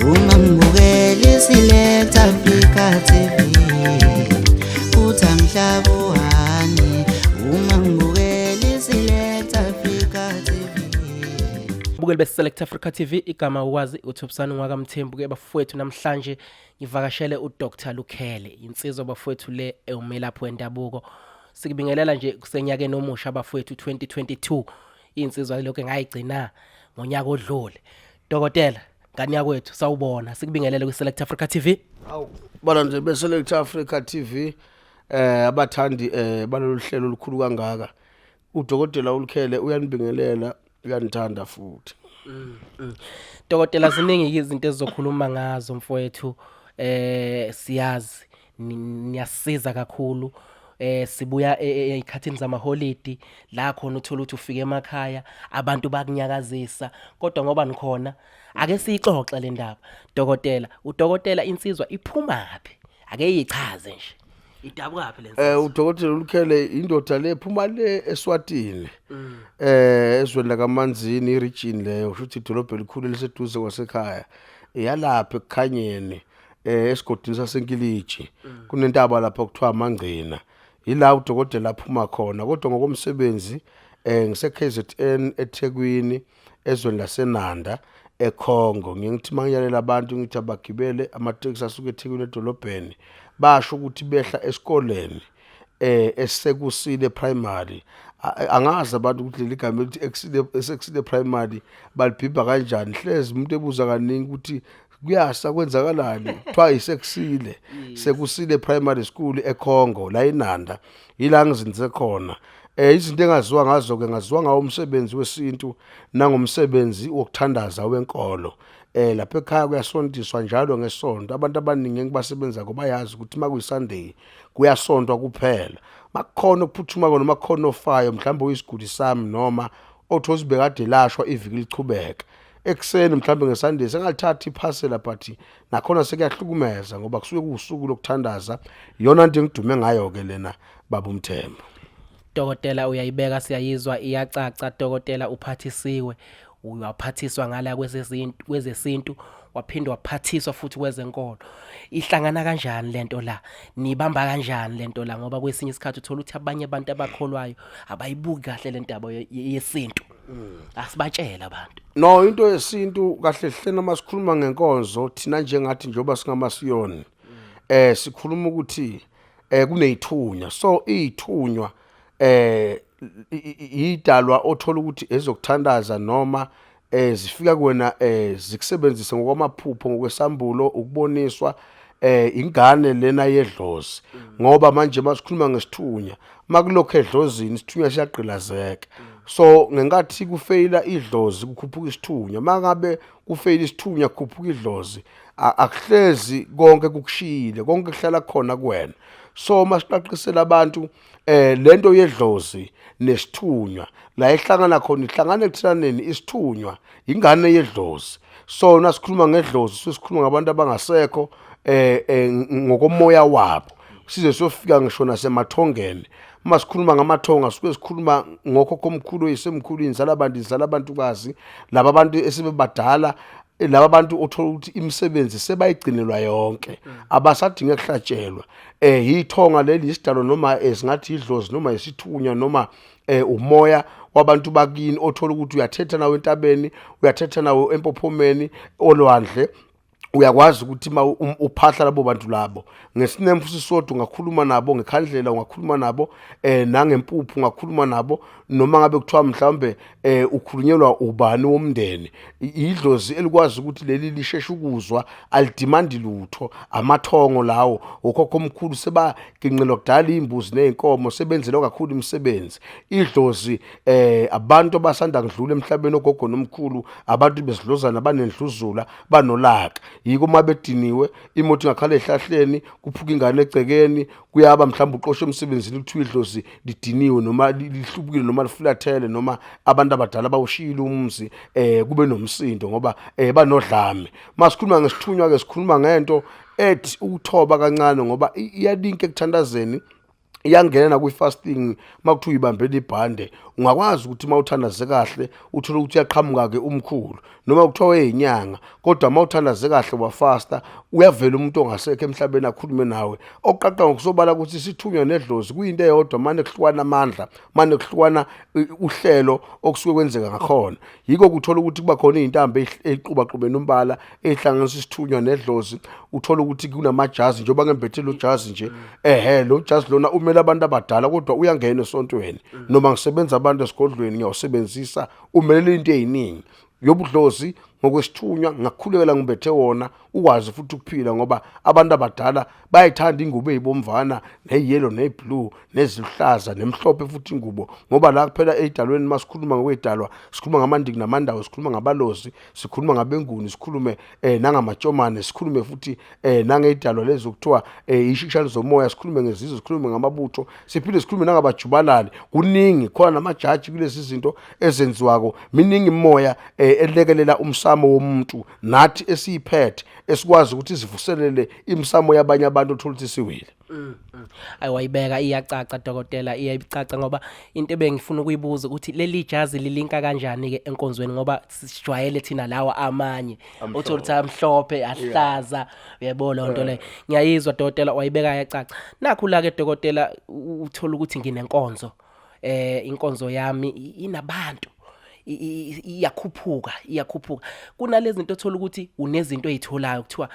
Umambukeli Select Africa TV utamhlabuhani umambukeli Select Africa TV Bukeli be Select Africa TV igama ukwazi uthubusana ngwakamthembu ke bafowethu namhlanje ngivakashele uDr Lukhelo insizwa bafowethu le umelaphi wendabuko sikubingelela nje kusenyakeni omusha bafowethu 2022 insizwa lokho ngayigcina ngonyaka odlule dokotela ngani yakwethu sawubona sikubingelele ku Select Africa TV. Awu bana nje be Select Africa TV abathandi balolu hlelo olukhulu kangaka uDokotela uLukhelo uyanibingelela uyanithanda futhi. Dokotela ziningi izinto ezizokhuluma ngazo mfowethu siyazi niyasiza kakhulu sibuya ekhathini zamaholiday la khona uthola ukuthi ufike emakhaya abantu bakunyakazisa kodwa ngoba nikhona ake siyixoxe le ndaba dokotela udokotela insizwa iphumapi ake yichaze nje idabukapi lensizwa uDokotela uLukhelo indoda le phuma le eSwatini ezweni lakaManzini iregion leyo ushuthi idolobha elikhulu eliseduze kwasekhaya yalapha ekukhanyeni esigodini sasenkiliji kunentaba lapha kuthiwa amangcina yila uDokotela aphuma khona kodwa ngokomsebenzi ngise KZN eThekwini ezweni laseNanda eKhongo ngithi mangiyalela abantu ngithi abagibele amateksi asuke eThekwini edolobheni basho ukuthi behla esikoleni esekusile primary angazi abantu ukuthi leli gama elithi esekusile primary balibhibha kanjani hlezi umuntu ebuza kaningi ukuthi kuyasa kwenzakalani kuthiwa isekusile sekusile primary school eKhongo la eNanda yila ngizinze khona izinto engaziwa ngazo ke ngaziwa ngawo umsebenzi wesintu nangomsebenzi wokuthandaza wenkolo lapha ekhaya kuyasondiswa njalo ngesonto abantu abaningi engibasebenza bayazi ukuthi makuyiSunday kuyasontwa kuphela makukhona ukuphuthuma noma kukhona ofayo mhlawumbe uyisiguli sami noma othozi bekade lashwa iviki lichubeka ekseni mhlawumbe ngeSunday sengathatha iphasela but nakhona sekuyahlukumeza ngoba kusuke kuusuku lokuthandaza yona into engidume ngayo ke lena baba uMthembu. Dokotela uyayibeka siyayizwa iyacaca dokotela uphathisiwe uyaphathiswa ngala kwezesintu waphindwa waphathiswa futhi kwezenkolo ihlangana kanjani lento la nibamba kanjani lento la ngoba kwesinye isikhathi uthola ukuthi abanye abantu abakholwayo abayibuki kahle lentaba yesintu asibatshela abantu no into yesintu kahle hle noma sikhuluma ngenkonzo thina njengathi njoba singamasiyoni sikhuluma ukuthi kunezithunywa so izithunywa idalwa othola ukuthi ezokuthandaza noma zifika kuwena zikusebenzise ngokwamaphupho ngokwesambulo ukuboniswa ingane lena yedlozi ngoba manje masikhuluma ngesithunya makulokho edlozini isithunya siyaqilazeka so ngenkathi kufaila idlozi kukhuphuka isithunya mangabe kufaila isithunya kukhuphuka idlozi akuhlezi konke kukushiyile konke kuhlala khona kuwena so masiqaqisela abantu lento yedlozi nesithunywa la ehlangana khona ihlangana ekuthaneni isithunywa ingane yedlozi so nasikhuluma ngedlozi sisikhuluma ngabantu abangasekho ngokomoya wabo size sofika ngisho nasemathongeni masikhuluma ngamathonga sibe sikhuluma ngokhokho omkhulu oyisemkhulu inzala abantukazi laba bantu esebebadala laba bantu othola ukuthi imisebenzi sebayigcinelwa yonke abasadinga ukuhlatshelwa yithonga leli isidalo noma esingathi idlozi noma isithunya noma umoya wabantu bakini othola ukuthi uyathetha nawe entabeni uyathetha nawe empophomeni olwandle uyakwazi ukuthi uphahla labo bantu labo ngesinemfu sisodwa ungakhuluma nabo ngekhandlela ungakhuluma nabo nangempuphu ungakhuluma nabo noma ngabe kuthiwa mhlawumbe ukhulunyelwa ubani womndeni idlozi elikwazi ukuthi leli lisheshe ukuzwa alidimandi lutho amathongo lawo okhokho omkhulu sebaginqelwa kudala imbuzi nezinkomo sebenzela kakhulu imisebenzi idlozi abantu abasanda kudlula emhlabeni ogogo nomkhulu abantu besidlozana banendluzula banolaka yiko mabediniwe imoto ingakhala ehlahleni kuphuka ingane egcekeni kuyaba mhlawumbe uqoshe emsebenzini kuthiwa idlozi lidiniwe noma lihlubukile noma lifulathele noma abantu abadala bawushiyile umzi kube nomsindo ngoba banodlame masikhuluma ngesithunywa ke sikhuluma ngento ethi ukuthoba kancane ngoba iyalinke ekuthandazeni iyangena kwi-fasting makuthiwa uyibambela ibhande ungakwazi ukuthi mawuthandaze kahle uthole ukuthi uyaqhamuka ke umkhulu noma kuthiwa eyinyanga kodwa mawuthandaze kahle wafasta uyavela umuntu ongasekho emhlabeni akhulume nawe oqaqa ngokusobala ukuthi isithunywa nedlozi kuyinto eyodwa manje kuhlukana amandla manje kuhlukana uhlelo okusuke kwenzeka ngakhona yiko kuthola ukuthi kuba khona izintambo eziqhubaqhubeni umbala ehlanganisa isithunywa nedlozi uthola ukuthi kunamajazi njengoba ngembethe lo jazi nje lo jazi lona umele abantu abadala kodwa uyangena esontweni noma ngisebenza abantu esigodlweni ngiyawusebenzisa umelele into eziningi yobudlozi ngokwesithunywa ngakhulekela ngibethe wona ukwazi futhi ukuphila ngoba abantu abadala bayayithanda ingubo ezibomvana neyellow neblue neziluhlaza nemhlophe futhi ingubo ngoba la kuphela edalweni masikhuluma ngokwedalwa sikhuluma ngamandiki namandawo sikhuluma ngabalozi sikhuluma ngabenguni sikhulume nangamatshomane sikhulume futhi nangedalwa lezo kuthiwa ishishana zomoya sikhulume ngezizwe sikhulume ngamabutho siphinde sikhulume nangabajubalali kuningi khona namajaji kulezi zinto ezenziwako miningi imoya elekelela umsamo womuntu nathi esiyiphethe esikwazi ukuthi sivuselele imsamo yabanye abantu othola ukuthi siwile Ayiwayibeka iyacaca dokotela iyayicaca ngoba into ebengifuna ukuyibuza ukuthi leli jazi lilinka kanjani ke enkonzweni ngoba sijwayele thina lawa amanye uthola ukuthi amhlophe ahlaza uyabona lonto le ngiyayizwa dokotela wayibeka iyacaca nakho la ke dokotela uthola ukuthi nginenkonzo inkonzo yami inabantu iyakhuphuka kunalezi zinto othola ukuthi unezinto ezitholayo kuthiwa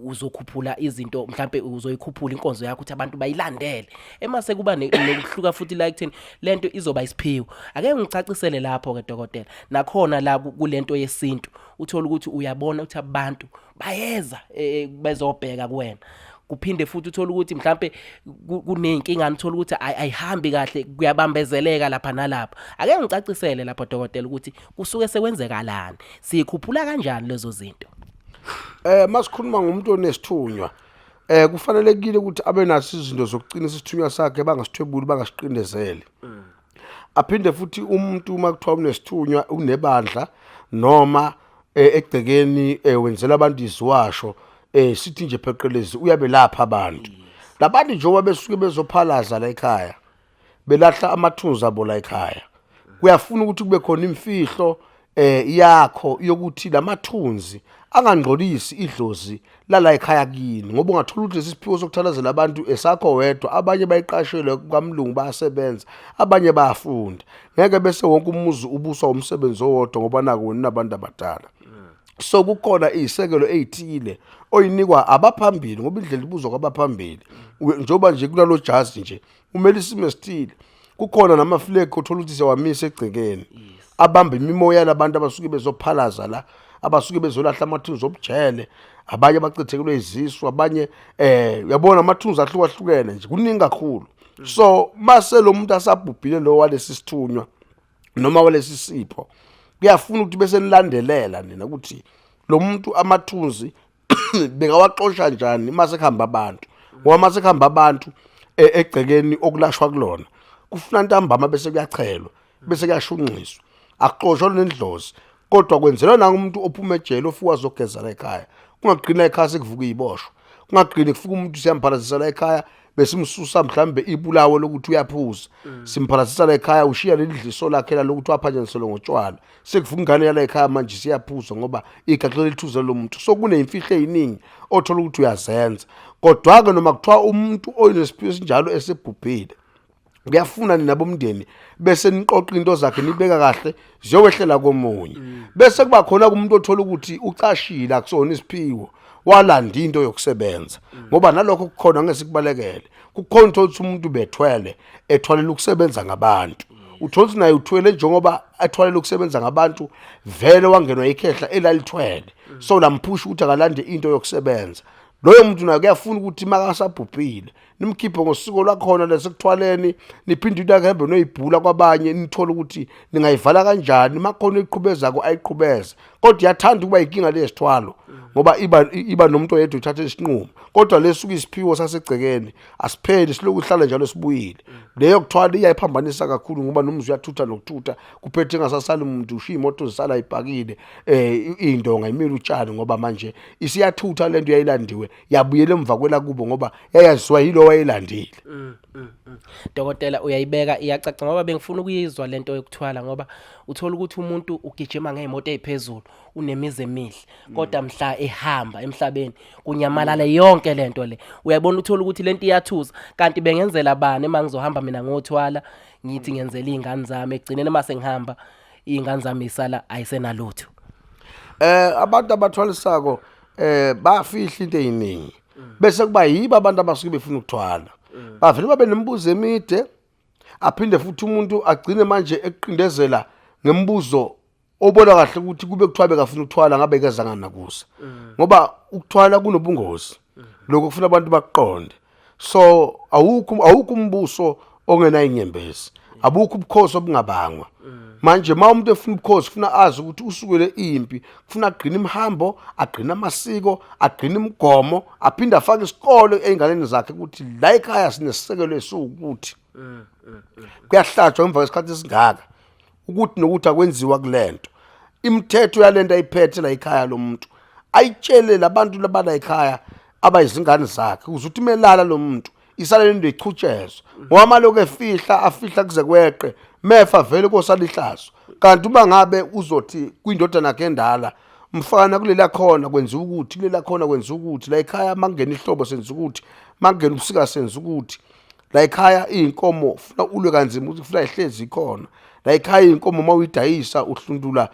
uzokhuphula izinto mhlambe uzoyikhuphula inkonzo yakho ukuthi abantu bayilandele emase kuba nokuhluka futhi la ekutheni lento izoba isiphiwo ake ngicacisele lapho ke dokotela nakhona la kulento yesintu uthola ukuthi uyabona ukuthi abantu bayeza bezobheka kuwena kuphinde futhi uthola ukuthi mhlambe kunenkinga uthola ukuthi ayihambi kahle kuyabambezeleka lapha nalapha ake ngicacisele lapha dokotela ukuthi kusuke sekwenzeka lani sikhuphula kanjani lezo zinto masikhuluma ngomuntu onesithunywa kufanelekile ukuthi abe naso izinto zokuqinisa isithunywa sakhe bangasithwebuli bangasiqindezeli aphinde futhi umuntu makuthiwa unesithunywa unebandla noma egcekeni wenzela abantu iziwasho sithi nje pheqelezi uyabe lapha abantu labantu njengoba besuke bezophalaza la ekhaya belahla amathunzi abo la ekhaya kuyafuna ukuthi kube khona imfihlo yakho yokuthi lamathunzi angangcolisi idlozi la ekhaya kini ngoba ungathola ukuthi lesiphiwo sokuthalazela abantu esakho wedwa abanye bayiqashelwe kwamlungu bayasebenza abanye bayafunda ngeke bese wonke umuzi ubuswa umsebenzi owodwa ngoba nako wena nabantu abadala so kukhona izisekelo ezithile oyinikwa abaphambili ngoba indlela ibuzwa kwabaphambili njoba nje kulalo jazi nje umele isimo esithile kukhona namaflake othola ukuthi siyawamisa egcekeni abamba imimoya labantu abasuke bezophalaza la abasuke bezolahla amathunzi obujele abanye bacithekelwe izisu abanye uyabona amathunzi ahlukahlukene nje kuningi kakhulu so mase lo muntu asabhubhile lo walesi sithunywa noma walesi sipho kuyafuna ukuthi bese nilandelela nina ukuthi lo muntu amathunzi bengawaxosha njani mase khamba abantu ngoba mase khamba abantu egcekeni okulashwa kulona kufuna ntambama bese kuyachelwa bese kuyashunqiswa akuxoshwa nendlozi kodwa kwenzelwa nanga umuntu ophuma ejele ofuka zogeza la ekhaya kungaqina ekhaya sekuvuka iziboshwa kungaqini kufuka umuntu siyamphalaza la ekhaya besimsusa mhlambe ibulawo lokuthi uyaphuza simphalasisa la ekhaya ushiya lelidliso lakhe la lokuthi waphanjaniselo ngotshwala sekuvuka ingane yala ekhaya manje siyaphuza ngoba igaxele lithuza lo muntu so kunemfihlo eziningi othola ukuthi uyazenza kodwa ke noma kuthiwa umuntu oyinesiphiwo esinjalo esebhubhile kuyafuna ninabomndeni bese niqoqa into zakhe nibeka kahle ziyowehlela komunye bese kuba khona umuntu othola ukuthi ucashila akusona isiphiwo walanda into yokusebenza ngoba nalokho kukhona ngesikubalekele kukhona ukuthi umuntu bethwele ethwalela ukusebenza ngabantu uthola ukuthi naye uthwele njengoba ethwalela ukusebenza ngabantu vele wangenwa ikhehla elalithwele so lamphusha ukuthi akalande into yokusebenza loyo muntu naye kuyafuna ukuthi makasabhubhile nimkhiphe ngosiko lakhona lesekuthwaleni niphinde uyahambe noyibhula kwabanye nithola ukuthi ningayivala kanjani makhona iqhubeza ko ayiqhubeze kodwa yathanda ukuba inkinga lesithwalo ngoba iba nomuntu oyedwa uthatha isinqumo kodwa lesuku isiphiwo sasegcekeni asipheli siloku uhlala njalo sibuyile leyo kuthwala iyayiphambanisa kakhulu ngoba nomzwe uyathutha nokuthutha kuphethe ngasasali umuntu ushiya imoto zisala ibhakile indonga imile utshani ngoba manje isiyathutha lento yayilandiwe yabuyela emva kwela kubo ngoba yayaziwa yilo wayelandile. Dokotela uyayibeka iyacaca ngoba bengifuna ukuyizwa lento yokuthwala ngoba uthola ukuthi umuntu ugijima ngeemoto eziphezulu unemize emihle kodwa mhla ehamba emhlabeni kunyamalala yonke lento le uyabona uthola ukuthi lento iyathusa kanti bengenzela bani mangizohamba mina ngothwala ngithi ngenzela izingane zami egcinene mase ngihamba izingane zami isala ayisenalutho. Abantu abathwalisako bafihla into eziningi bese kuba yiba abantu abasuke befuna ukuthwala bavele babe nembuzo emide aphinde futhi umuntu agcine manje eqindezela ngembuzo obona kahle ukuthi kube kuthiwa bekafuna ukuthwala ngabe kezanga nakusa ngoba ukuthwala kunobungozi lokho kufuna abantu baqonde. So awukho umbuso ongena inyembezi abukho ubukhosi obungabangwa manje ma umuntu efuna ubukhosi ufuna azi ukuthi usukele impi kufuna agcina imhambo agcina amasiko agcina imigomo aphinda afake isikole einganeni zakhe ukuthi la ekhaya sinesisekelo esukuthi kuyahlatshwa emva kwesikhathi esingaka ukuthi nokuthi akwenziwa kulento imithetho yalento ayiphethe la ekhaya lomuntu ayitshele labantu labala ekhaya abayizingane zakhe uzuthi melala lo muntu isala lento ichutshezo ngoba maloku afihla kuze kweqe mefa vele kosalihlazo kanti uma ngabe uzothi kwindodana yakhe endala mfana kulela khona kwenza ukuthi kulela khona kwenza ukuthi la ekhaya mangena ihlobo senza ukuthi mangena ubusika senza ukuthi la ekhaya inkomo ufuna ulwe kanzima ukuthi ufuna ihlezi ikhona la ekhaya inkomo mawuyidayisa uhlundula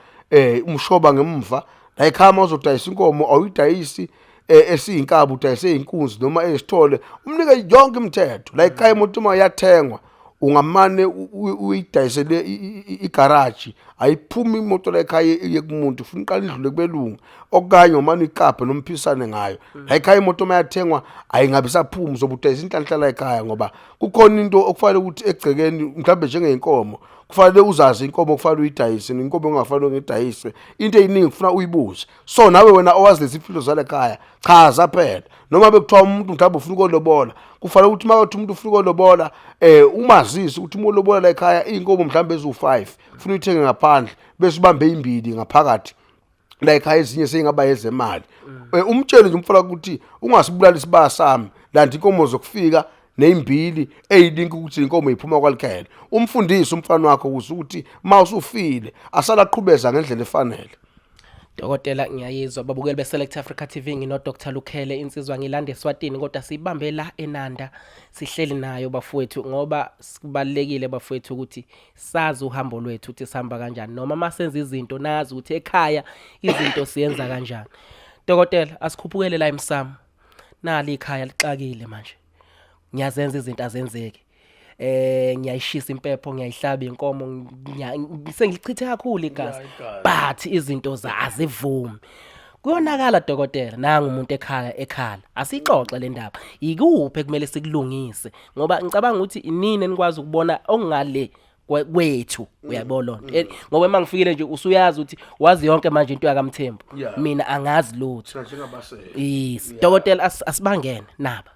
umshoba ngemva la ekhaya mawuzodayisa inkomo awuyidayisi esiyinkabi udayise inkunzi noma esithole umnike yonke imithetho la ekhaya umuntu uma yathengwa ungamane uyidayisele igarage ayiphumi imoto la ekhaya yekumuntu ufuna uqala idlule kubelungu okanye umane ikaphe nomphisane ngayo la ekhaya imoto mayathengwa ayingabe saphuma uzobudayisa inhlanhla la ekhaya ngoba kukhona into okufanele ukuthi egcekeni mhlawumbe njengeinkomo kufanele uzazi inkomo kufanele uyidayise inkomo engafanele ngidayise into eyiningi ufuna uyibuze so nawe wena owazi lezi impilo zale ekhaya chaza phela noma bekuthiwa umuntu mhlawumbe ufuna ukolobola kufanele ukuthi mawuthi umuntu ufuna ukolobola umazisi ukuthi umuntu lobola la ekhaya inkomo mhlawumbe ezu5 ufuna uyithenge ngaphandle bese ubambe imbili ngaphakathi la ekhaya ezinye seyingaba yezemali umtshele nje umfana ukuthi ungasibulala isibaya sami lanti inkomo zokufika nezimbili eyilinki ukuthi inkomo iphuma kwalikhela umfundisi umfana wakho ukuthi mawusufile asala aqhubeza ngendlela efanele. Dokotela ngiyayizwa babukeli beSelect Africa TV ngino Dr Lukhelo insizwa ngilande eSwatini kodwa sibambe la eNanda sihleli nayo bafowethu ngoba sibalekile bafowethu ukuthi sazi uhambo lwethu ukuthi sihamba kanjani noma masenza izinto nazi ukuthi ekhaya izinto siyenza kanjani. Dokotela asikhuphukele la emsamo nali ikhaya lixakile manje ngiyazenza izinto azenzeke ngiyayishisa impepho ngiyayihlaba inkomo sengichithe kakhulu igazi but izinto azivumi kuyonakala dokotela nanga umuntu ekhala asixoxe le ndaba ikuphi kumele sikulungise ngoba ngicabanga ukuthi inini enikwazi ukubona okungale kwethu uyabona ngoba mangifikile nje usuyazi ukuthi wazi yonke manje into yakamthembu mina angazi lutho yes dokotela asibangene naba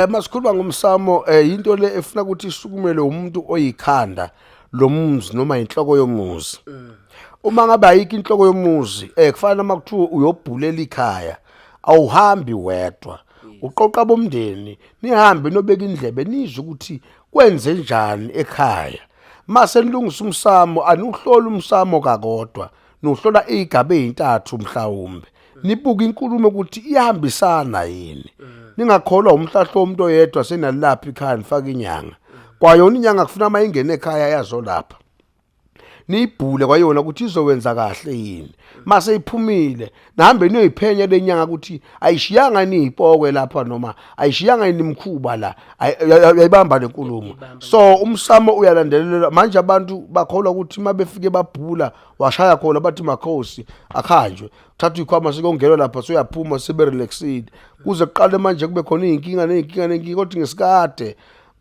masikhuluma ngomsamo into le efuna ukuthi isukumele umuntu oyikhanda lomzi noma inhloko yomuzi uma ngabe ayikho inhloko yomuzi kufanele makuthiwa uyobhulela ikhaya awuhambi wedwa uqoqa bomndeni nihambe nobeka indlebe nizwe ukuthi kwenze njani ekhaya mase nilungisa umsamo anuhlola umsamo kakodwa nohlola igaba ezintathu mhlawumbe nibuka inkulumo ukuthi ihambisana yini ningakholwa umhlahlo womuntu oyedwa senalapha ikhaya nifaka inyanga kwayona inyanga kufuna mayingene ekhaya yazo lapha niyibhule kwayona ukuthi izowenza kahle yini mase iphumile nahambe niyoyiphenya lenyanga ukuthi ayishiyanga niyipokwe lapha noma ayishiyanga inimkhuba la ayibamba lenkulumo so umsamo uyalandelela manje abantu bakholwa ukuthi mabefike babhula washaya khona bathi makhosi akhanjwe thatha ikhwama sikongelwa lapha soyaphuma sibe relaxed kuze kuqale manje kube khona izinkinga kodwa ngesikade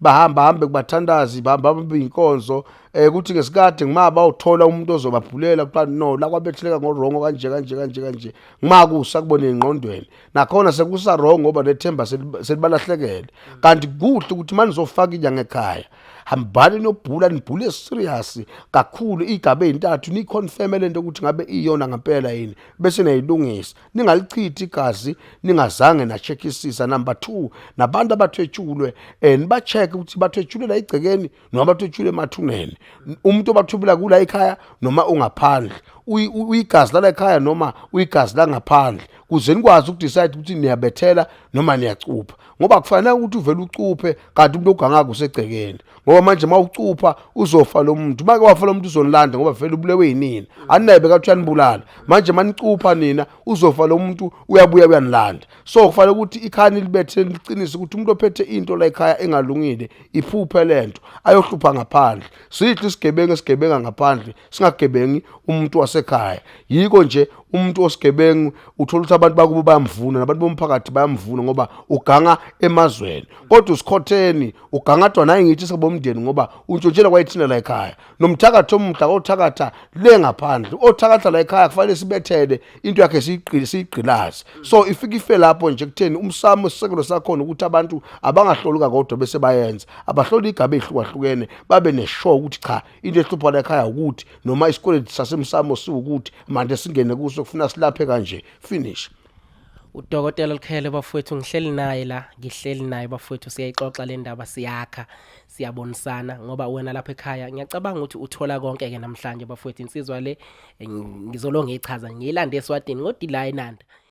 hambe kubathandazi bahamba inkonzo kuthi ngesikade ngimaba uthola umuntu ozobabhulela kuqala no la kwabetheleka ngorongo kanje ngimakusa kubone engqondweni nakhona sekusa wrong ngoba lethemba selibalahlekele kanti kuhle ukuthi manje uzofaka inyanga ekhaya hambani nobhula nibhule serious kakhulu igaba ezintathu ni confirm lento ukuthi ngabe iyona ngempela yini bese nayilungisa ningalichithi igazi ningazange na checkisisa. Number 2 nabantu abathwetshulwe niba check ukuthi bathwetshulwe la igcekeni noma bathwetshulwe emathuneni umuntu obathubula kula ekhaya noma ungaphandle uyigazi la ekhaya noma uyigazi la ngaphandle kuze nikwazi ukudecide ukuthi niyabethela noma niyacupha ngoba kufanele ukuthi uvele ucuphe kanti umuntu oganga kusegcekeni ngoba manje mawucupha uzofa lo muntu make wafa lo muntu uzonilanda ngoba vele ubulewe yinini anebe kathi uyanibulala manje manicupha nina uzofa lo muntu uyabuya uyanilanda so kufanele ukuthi ikhani libethe liqinise ukuthi umuntu ophethe into la ekhaya engalungile iphuphe lento ayohlupha ngaphandle sithi isigebenga ngaphandle singagebengi umuntu wasekhaya yiko nje umuntu osigebengu uthola ukuthi abantu bakubo bayamvuna nabantu bomphakathi bayamvuna ngoba uganga emazweni kodwa usikhotheni ugangathwa naye ngithi sebomndeni ngoba untshontshelwa kwayithina la ekhaya nomthakatho omhla othakatha le ngaphandle othakatha la ekhaya kufanele sibethele into yakhe siyigqilazi so ifika ife lapho nje kutheni umsamo isisekelo sakhona ukuthi abantu abangahloluka kodwa bese bayenza abahlola igaba ehlukahlukene babe neshow ukuthi cha into ehlupha la ekhaya ukuthi noma isikole sasemsamo siwukuthi manje singene kuso kufuna silaphe kanje finish. Dr Lukhelo bafowethu ngihleli naye bafowethu siyayixoxa le ndaba siyakha siyabonisana ngoba wena lapha ekhaya ngiyacabanga ukuthi uthola konke ke namhlanje bafowethu insizwa le ngizolonga echaza ngiyilande eSwatini ngodi la eNanda